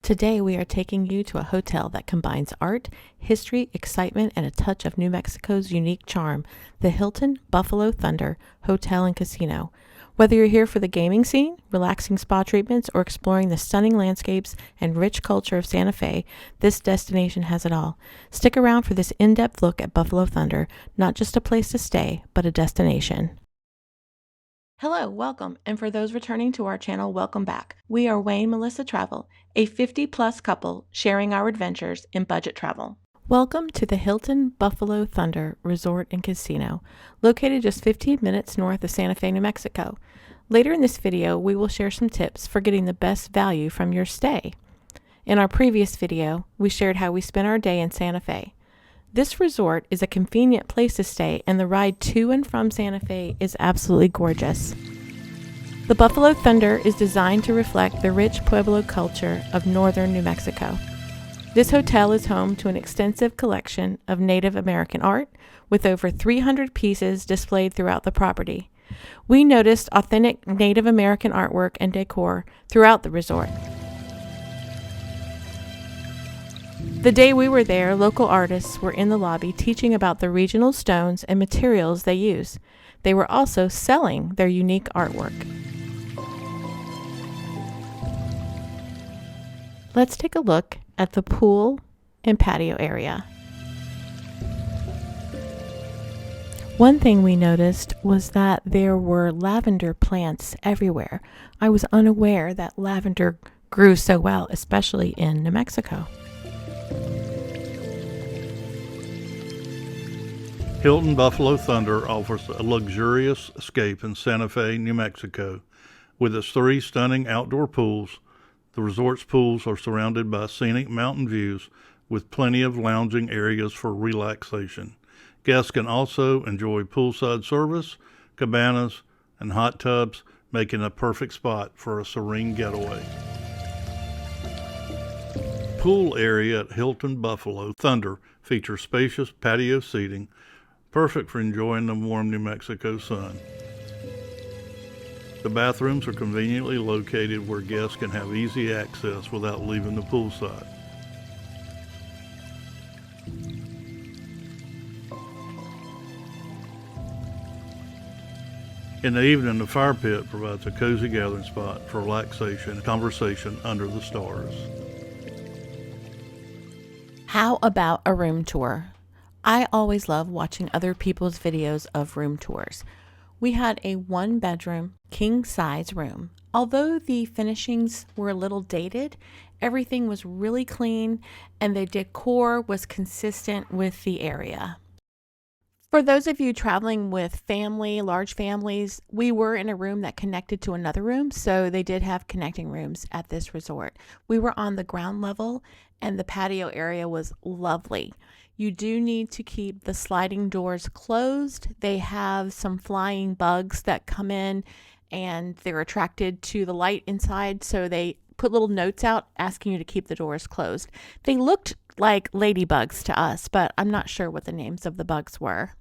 Today we are taking you to a hotel that combines art, history, excitement, and a touch of New Mexico's unique charm, the Hilton Buffalo Thunder Hotel and Casino. Whether you're here for the gaming scene, relaxing spa treatments, or exploring the stunning landscapes and rich culture of Santa Fe, this destination has it all. Stick around for this in-depth look at Buffalo Thunder, not just a place to stay, but a destination. Hello, welcome, and for those returning to our channel, welcome back. We are Wayne Melissa Travel, a 50-plus couple sharing our adventures in budget travel. Welcome to the Hilton Buffalo Thunder Resort and Casino, located just 15 minutes north of Santa Fe, New Mexico. Later in this video, we will share some tips for getting the best value from your stay. In our previous video, we shared how we spent our day in Santa Fe. This resort is a convenient place to stay, and the ride to and from Santa Fe is absolutely gorgeous. The Buffalo Thunder is designed to reflect the rich Pueblo culture of northern New Mexico. This hotel is home to an extensive collection of Native American art, with over 300 pieces displayed throughout the property. We noticed authentic Native American artwork and decor throughout the resort. The day we were there, local artists were in the lobby teaching about the regional stones and materials they use. They were also selling their unique artwork. Let's take a look at the pool and patio area. One thing we noticed was that there were lavender plants everywhere. I was unaware that lavender grew so well, especially in New Mexico. Hilton Buffalo Thunder offers a luxurious escape in Santa Fe, New Mexico. With its 3 stunning outdoor pools, the resort's pools are surrounded by scenic mountain views with plenty of lounging areas for relaxation. Guests can also enjoy poolside service, cabanas, and hot tubs, making a perfect spot for a serene getaway. Pool area at Hilton Buffalo Thunder features spacious patio seating, perfect for enjoying the warm New Mexico sun. The bathrooms are conveniently located where guests can have easy access without leaving the poolside. In the evening, the fire pit provides a cozy gathering spot for relaxation and conversation under the stars. How about a room tour? I always love watching other people's videos of room tours. We had a 1-bedroom, king-size room. Although the finishings were a little dated, everything was really clean and the decor was consistent with the area. For those of you traveling with large families, we were in a room that connected to another room, so they did have connecting rooms at this resort. We were on the ground level and the patio area was lovely. You do need to keep the sliding doors closed. They have some flying bugs that come in and they're attracted to the light inside, so they put little notes out asking you to keep the doors closed. They looked like ladybugs to us, but I'm not sure what the names of the bugs were.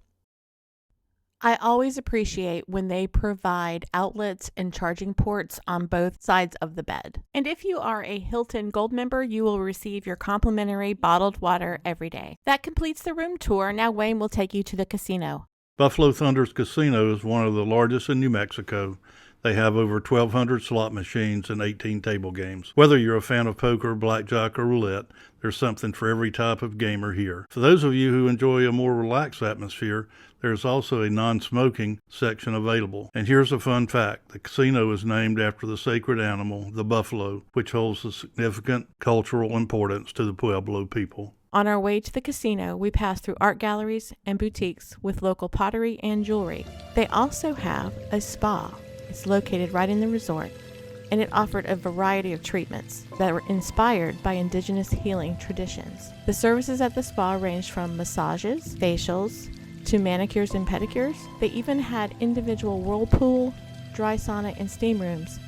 I always appreciate when they provide outlets and charging ports on both sides of the bed. And if you are a Hilton Gold member, you will receive your complimentary bottled water every day. That completes the room tour. Now Wayne will take you to the casino. Buffalo Thunder's casino is one of the largest in New Mexico. They have over 1,200 slot machines and 18 table games. Whether you're a fan of poker, blackjack, or roulette, there's something for every type of gamer here. For those of you who enjoy a more relaxed atmosphere, there's also a non-smoking section available. And here's a fun fact. The casino is named after the sacred animal, the buffalo, which holds a significant cultural importance to the Pueblo people. On our way to the casino, we passed through art galleries and boutiques with local pottery and jewelry. They also have a spa. It's located right in the resort, and it offered a variety of treatments that were inspired by indigenous healing traditions. The services at the spa ranged from massages, facials, to manicures and pedicures. They even had individual whirlpool, dry sauna, and steam rooms.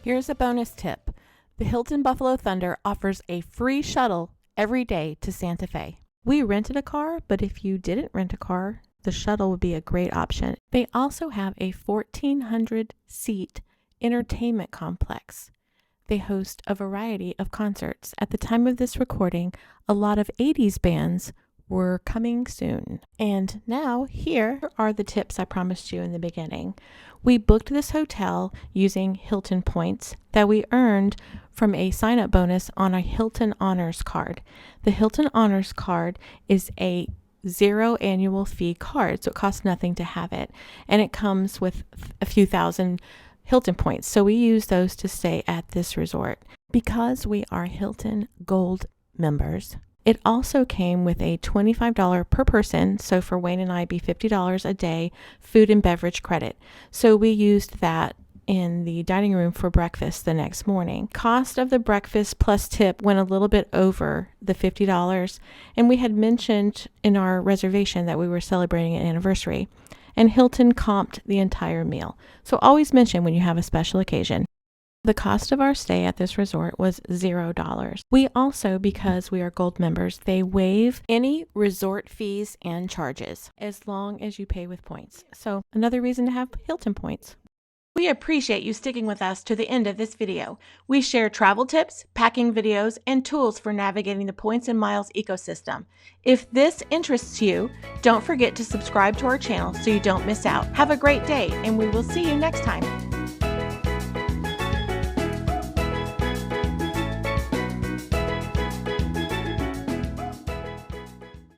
Here's a bonus tip. The Hilton Buffalo Thunder offers a free shuttle every day to Santa Fe. We rented a car, but if you didn't rent a car, the shuttle would be a great option. They also have a 1,400 seat entertainment complex. They host a variety of concerts. At the time of this recording, a lot of 80s bands were coming soon. And now, here are the tips I promised you in the beginning. We booked this hotel using Hilton points that we earned from a sign-up bonus on a Hilton Honors card. The Hilton Honors card is a 0 annual fee card, so it costs nothing to have it. And it comes with a few thousand Hilton points. So we use those to stay at this resort. Because we are Hilton Gold members, it also came with a $25 per person, so for Wayne and I, be $50 a day, food and beverage credit. So we used that in the dining room for breakfast the next morning. Cost of the breakfast plus tip went a little bit over the $50, and we had mentioned in our reservation that we were celebrating an anniversary, and Hilton comped the entire meal. So always mention when you have a special occasion. The cost of our stay at this resort was $0. We also, because we are gold members, they waive any resort fees and charges as long as you pay with points. So another reason to have Hilton points. We appreciate you sticking with us to the end of this video. We share travel tips, packing videos, and tools for navigating the points and miles ecosystem. If this interests you, don't forget to subscribe to our channel so you don't miss out. Have a great day, and we will see you next time.